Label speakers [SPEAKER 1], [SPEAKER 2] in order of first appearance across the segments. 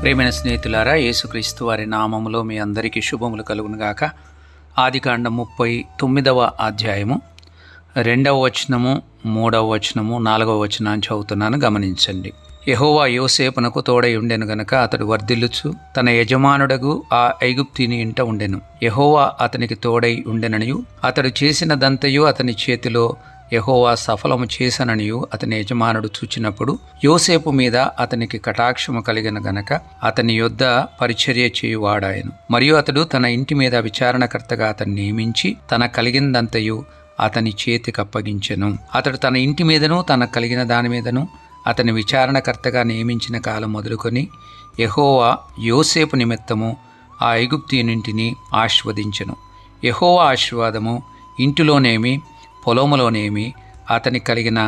[SPEAKER 1] ప్రియమైన స్నేహితులారా, యేసుక్రీస్తు వారి నామములో మీ అందరికీ శుభములు కలుగునుగాక. ఆదికాండం 39వ అధ్యాయము 2వ వచనము, 3వ వచనము, 4వ వచనాన్ని చదువుతున్నాను, గమనించండి. యెహోవా యోసేపునకు తోడై ఉండెను గనుక అతడు వర్ధిల్లుచు తన యజమానుడగు ఆ ఐగుప్తీని ఇంట ఉండెను. యెహోవా అతనికి తోడై ఉండెననియు అతడు చేసినదంతయు అతని చేతిలో యెహోవా సఫలము చేసననియు అతని యజమానుడు చూచినప్పుడు యోసేపు మీద అతనికి కటాక్షము కలిగిన గనక అతని యొద్ద పరిచర్య చేయువాడాయను. మరియు అతడు తన ఇంటి మీద విచారణకర్తగా అతన్ని నియమించి తన కలిగినదంతయు అతని చేతికి అప్పగించెను. అతడు తన ఇంటి మీదను తన కలిగిన దాని మీదను అతని విచారణకర్తగా నియమించిన కాలం మొదలుకొని యెహోవా యోసేపు నిమిత్తము ఆ ఐగుప్తీయునింటిని ఆశీర్వదించెను. యెహోవా ఆశీర్వాదము ఇంటిలోనేమి పొలములోనేమి అతని కలిగిన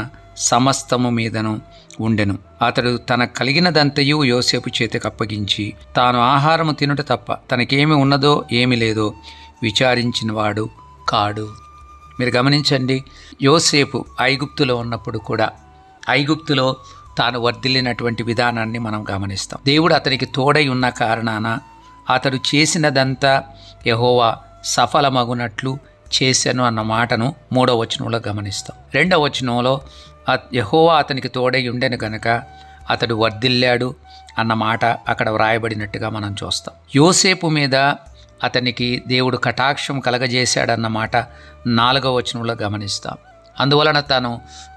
[SPEAKER 1] సమస్తము మీదను ఉండెను. అతడు తన కలిగినదంతయు యోసేపు చేతికి అప్పగించి తాను ఆహారము తినుట తప్ప తనకేమి ఉన్నదో ఏమి లేదో విచారించినవాడు కాడు. మీరు గమనించండి, యోసేపు ఐగుప్తులో ఉన్నప్పుడు కూడా ఐగుప్తులో తాను వర్ధిల్లినటువంటి విధానాన్ని మనం గమనిస్తాం. దేవుడు అతనికి తోడై ఉన్న కారణాన అతడు చేసినదంతా యెహోవా సఫలమగునట్లు చేశాను అన్న మాటను 3వ వచనంలో గమనిస్తాం. 2వ వచనంలో యెహోవా అతనికి తోడై ఉండెను గనక అతడు వర్ధిల్లాడు అన్న మాట అక్కడ వ్రాయబడినట్టుగా మనం చూస్తాం. యోసేపు మీద అతనికి దేవుడు కటాక్షం కలగజేశాడన్న మాట 4వ వచనంలో గమనిస్తాం. అందువలన తాను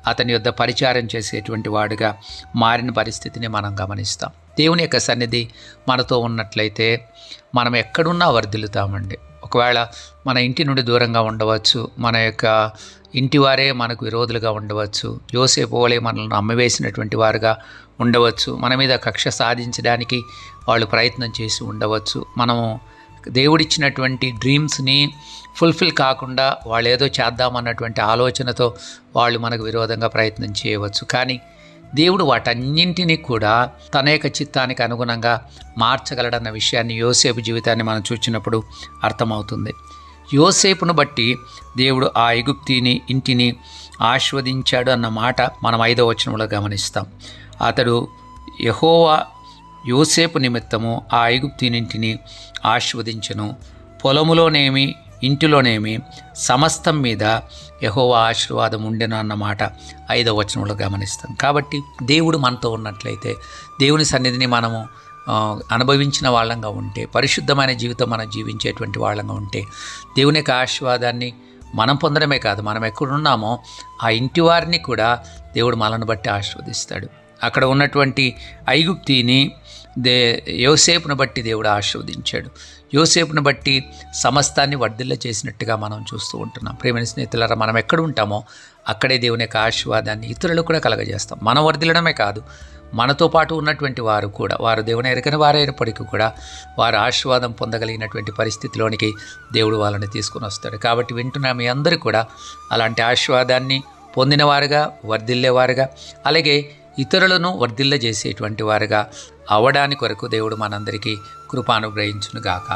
[SPEAKER 1] అతని యొద్ద పరిచారం చేసేటువంటి వాడుగా మారిన పరిస్థితిని మనం గమనిస్తాం. దేవుని యొక్క సన్నిధి మనతో ఉన్నట్లయితే మనం ఎక్కడున్నా వర్ధిల్లుతామండి. ఒకవేళ మన ఇంటి నుండి దూరంగా ఉండవచ్చు, మన యొక్క ఇంటి వారే మనకు విరోధులుగా ఉండవచ్చు, యోసేపు వలె మనల్ని అమ్మవేసినటువంటి వారుగా ఉండవచ్చు, మన మీద కక్ష సాధించడానికి వాళ్ళు ప్రయత్నం చేసి ఉండవచ్చు. మనము దేవుడిచ్చినటువంటి డ్రీమ్స్ని ఫుల్ఫిల్ కాకుండా వాళ్ళు ఏదో చేద్దామన్నటువంటి ఆలోచనతో వాళ్ళు మనకు విరోధంగా ప్రయత్నం చేయవచ్చు. కానీ దేవుడు వాటన్నింటినీ కూడా తన యొక్క చిత్తానికి అనుగుణంగా మార్చగలడన్న విషయాన్ని యోసేపు జీవితాన్ని మనం చూసినప్పుడు అర్థమవుతుంది. యోసేపును బట్టి దేవుడు ఆ ఐగుప్తీని ఇంటిని ఆశీర్వదించాడు అన్న మాట మనం 5వ వచనంలో గమనిస్తాం. అతడు యెహోవా యోసేపు నిమిత్తము ఆ ఐగుప్తీనింటిని ఆశీర్వదించెను. పొలములోనేమి ఇంటిలోనేమి సమస్తం మీద యెహోవా ఆశీర్వాదం ఉండెను అన్నమాట 5వ వచనంలో గమనిస్తాం. కాబట్టి దేవుడు మనతో ఉన్నట్లయితే, దేవుని సన్నిధిని మనము అనుభవించిన వాళ్ళంగా ఉంటే, పరిశుద్ధమైన జీవితం మనం జీవించేటువంటి వాళ్ళంగా ఉంటే, దేవుని యొక్క ఆశీర్వాదాన్ని మనం పొందడమే కాదు, మనం ఎక్కడున్నామో ఆ ఇంటి వారిని కూడా దేవుడు మనల్ని బట్టి ఆశీర్వదిస్తాడు. అక్కడ ఉన్నటువంటి ఐగుప్తీని యోసేపును బట్టి దేవుడు ఆశీర్వదించాడు. యోసేపును బట్టి సమస్తాన్ని వర్ధిల్ల చేసినట్టుగా మనం చూస్తూ ఉంటున్నాం. ప్రియమైన స్నేహితులారా, మనం ఎక్కడ ఉంటామో అక్కడే దేవుని యొక్క ఆశీర్వాదాన్ని ఇతరులకు కూడా కలగజేస్తాం. మనం వర్ధిల్లడమే కాదు, మనతో పాటు ఉన్నటువంటి వారు కూడా, వారు దేవుని ఎరగని వారైనప్పటికీ కూడా వారు ఆశీర్వాదం పొందగలిగినటువంటి పరిస్థితిలోనికి దేవుడు వాళ్ళని తీసుకుని వస్తాడు. కాబట్టి వింటున్న మీ అందరూ కూడా అలాంటి ఆశీర్వాదాన్ని పొందినవారుగా, వర్ధిల్లేవారుగా, అలాగే ఇతరులను వర్ధిల్ల చేసేటువంటి వారుగా అవడానికి వరకు దేవుడు మనందరికీ కృప అనుగ్రహించునుగాక.